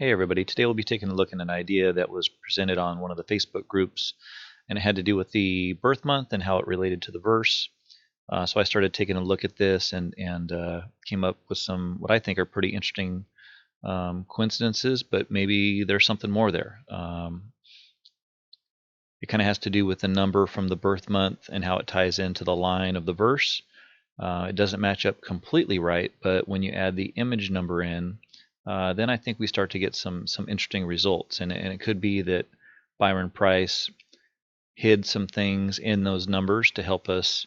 Hey everybody, today we'll be taking a look at an idea that was presented on one of the Facebook groups, and it had to do with the birth month and how it related to the verse. So I started taking a look at this and came up with some what I think are pretty interesting coincidences, but maybe there's something more there. It kind of has to do with the number from the birth month and how it ties into the line of the verse. It doesn't match up completely right, but when you add the image number in, then I think we start to get some interesting results. And it could be that Byron Price hid some things in those numbers to help us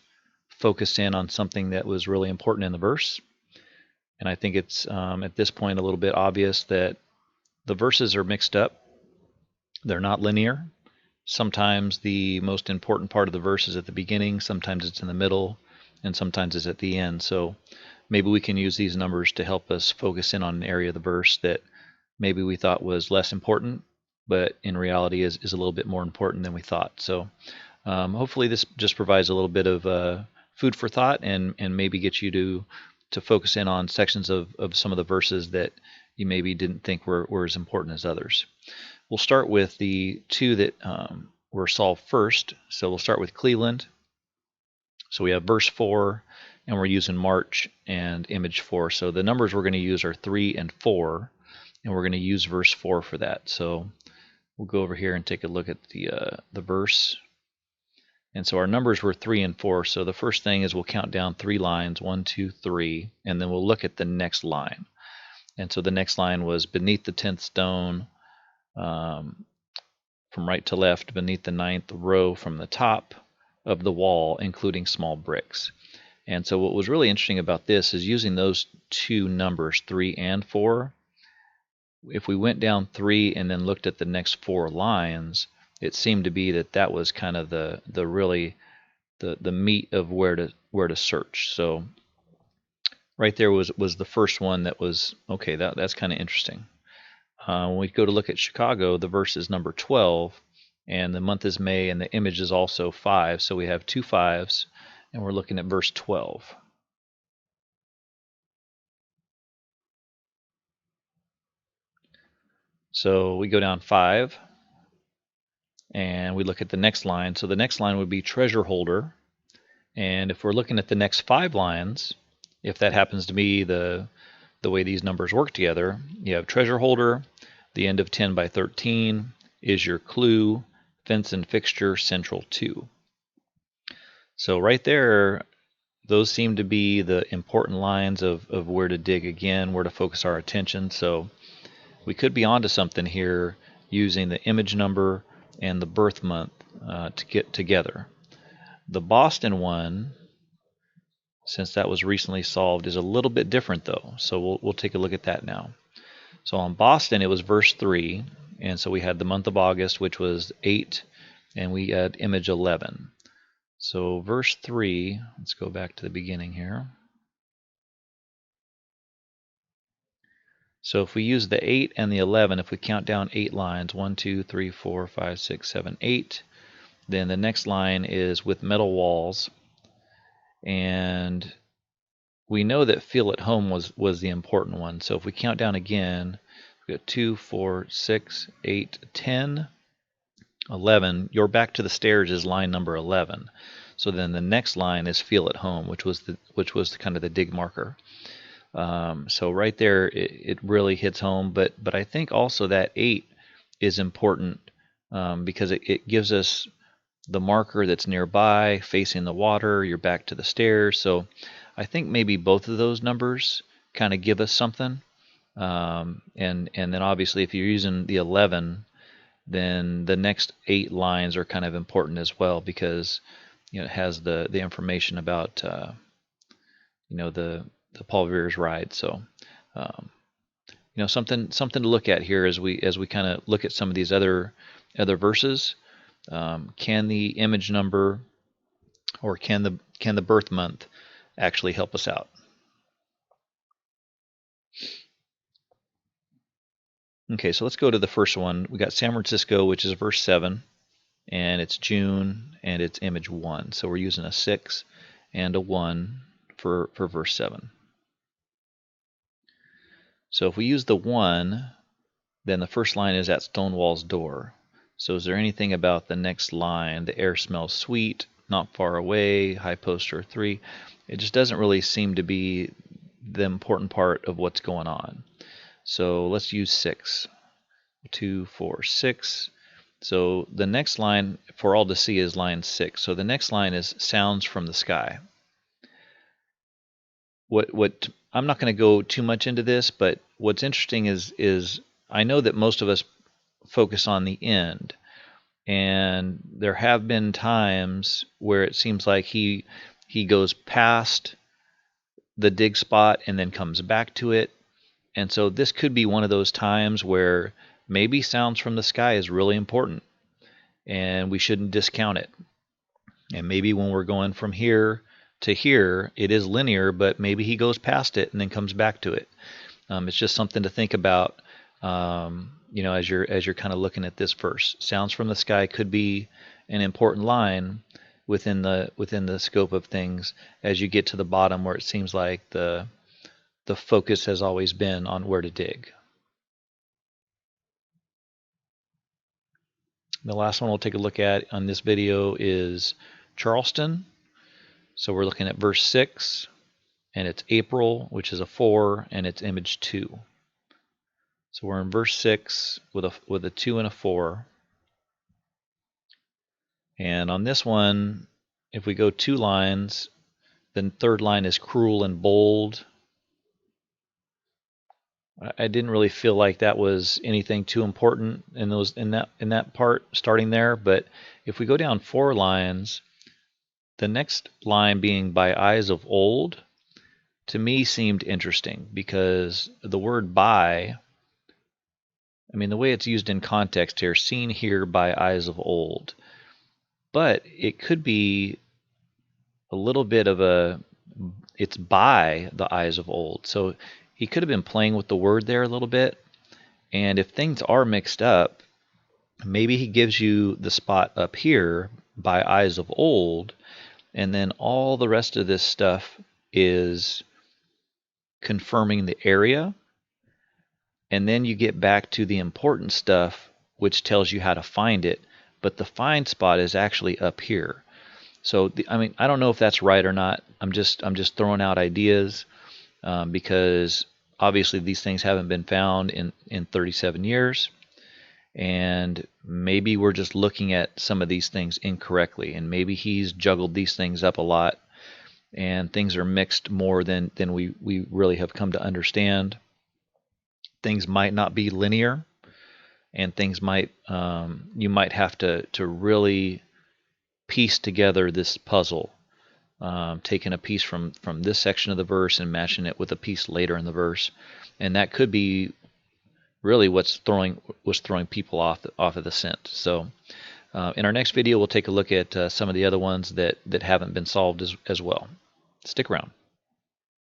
focus in on something that was really important in the verse. And I think it's at this point a little bit obvious that the verses are mixed up. They're not linear. Sometimes the most important part of the verse is at the beginning, sometimes it's in the middle, and sometimes it's at the end. So maybe we can use these numbers to help us focus in on an area of the verse that maybe we thought was less important, but in reality is a little bit more important than we thought. So hopefully this just provides a little bit of food for thought and maybe gets you to focus in on sections of some of the verses that you maybe didn't think were as important as others. We'll start with the two that were solved first. So we'll start with Cleveland. So we have verse 4, and we're using March and image 4. So the numbers we're going to use are 3 and 4, and we're going to use verse 4 for that. So we'll go over here and take a look at the verse. And so our numbers were 3 and 4. So the first thing is we'll count down 3 lines, 1, 2, 3, and then we'll look at the next line. And so the next line was beneath the 10th stone, from right to left, beneath the 9th row from the top of the wall, including small bricks. And so what was really interesting about this is using those two numbers, 3 and 4. If we went down 3 and then looked at the next 4 lines, it seemed to be that was kind of the really the meat of where to search. So right there was the first one that was okay. That's kind of interesting. When we go to look at Chicago, the verse is number 12, and the month is May, and the image is also 5. So we have 2 5s, and we're looking at verse 12. So we go down 5, and we look at the next line. So the next line would be treasure holder. And if we're looking at the next 5 lines, if that happens to be the way these numbers work together, you have treasure holder, the end of 10 by 13 is your clue, fence and fixture, central 2. So right there, those seem to be the important lines of where to dig again, where to focus our attention. So we could be onto something here using the image number and the birth month to get together. The Boston one, since that was recently solved, is a little bit different though. So we'll take a look at that now. So on Boston, it was verse 3, and so we had the month of August, which was 8, and we had image 11. So verse 3, let's go back to the beginning here. So if we use the 8 and the 11, if we count down 8 lines, 1, 2, 3, 4, 5, 6, 7, 8, then the next line is with metal walls. And we know that feel at home was the important one. So if we count down again, we got 2, 4, 6, 8, 10, 11. Your back to the stairs is line number 11. So then the next line is feel at home, which was kind of the dig marker. So right there, it really hits home. But I think also that 8 is important because it gives us the marker that's nearby, facing the water, you're back to the stairs. So I think maybe both of those numbers kind of give us something. And then obviously if you're using the 11, then the next 8 lines are kind of important as well because it has the information about the Paul Revere's ride. So something to look at here as we kind of look at some of these other verses. Can the image number or can the birth month actually help us out? Okay, so let's go to the first one. We got San Francisco, which is verse 7, and it's June, and it's image 1. So we're using a 6 and a 1 for verse 7. So if we use the 1, then the first line is at Stonewall's door. So is there anything about the next line? The air smells sweet, not far away, high poster 3. It just doesn't really seem to be the important part of what's going on. So let's use 6. 2, 4, 6. So the next line for all to see is line 6. So the next line is sounds from the sky. What I'm not going to go too much into this, but what's interesting is I know that most of us focus on the end, and there have been times where it seems like he goes past the dig spot and then comes back to it. And so this could be one of those times where maybe sounds from the sky is really important and we shouldn't discount it. And maybe when we're going from here to here, it is linear, but maybe he goes past it and then comes back to it. It's just something to think about, you know, as you're kind of looking at this verse. Sounds from the sky could be an important line within the scope of things as you get to the bottom, where it seems like the focus has always been on where to dig. The last one we'll take a look at on this video is Charleston. So we're looking at verse 6, and it's April, which is a 4, and it's image 2. So we're in verse 6 with a 2 and a 4. And on this one, if we go 2 lines, then third line is cruel and bold. I didn't really feel like that was anything too important in that part starting there, but if we go down 4 lines, the next line being by eyes of old, to me seemed interesting because the word by, I mean, the way it's used in context here, seen here by eyes of old, but it could be a little bit of it's by the eyes of old. So he could have been playing with the word there a little bit, and if things are mixed up, maybe he gives you the spot up here by eyes of old, and then all the rest of this stuff is confirming the area, and then you get back to the important stuff, which tells you how to find it, but the find spot is actually up here. So I mean, I don't know if that's right or not. I'm just throwing out ideas, because obviously these things haven't been found in 37 years, and maybe we're just looking at some of these things incorrectly, and maybe he's juggled these things up a lot and things are mixed more than we really have come to understand. Things might not be linear, and things might you might have to really piece together this puzzle, taking a piece from this section of the verse and matching it with a piece later in the verse, and that could be really was throwing people off of the scent. So in our next video, we'll take a look at some of the other ones that haven't been solved as well. Stick around.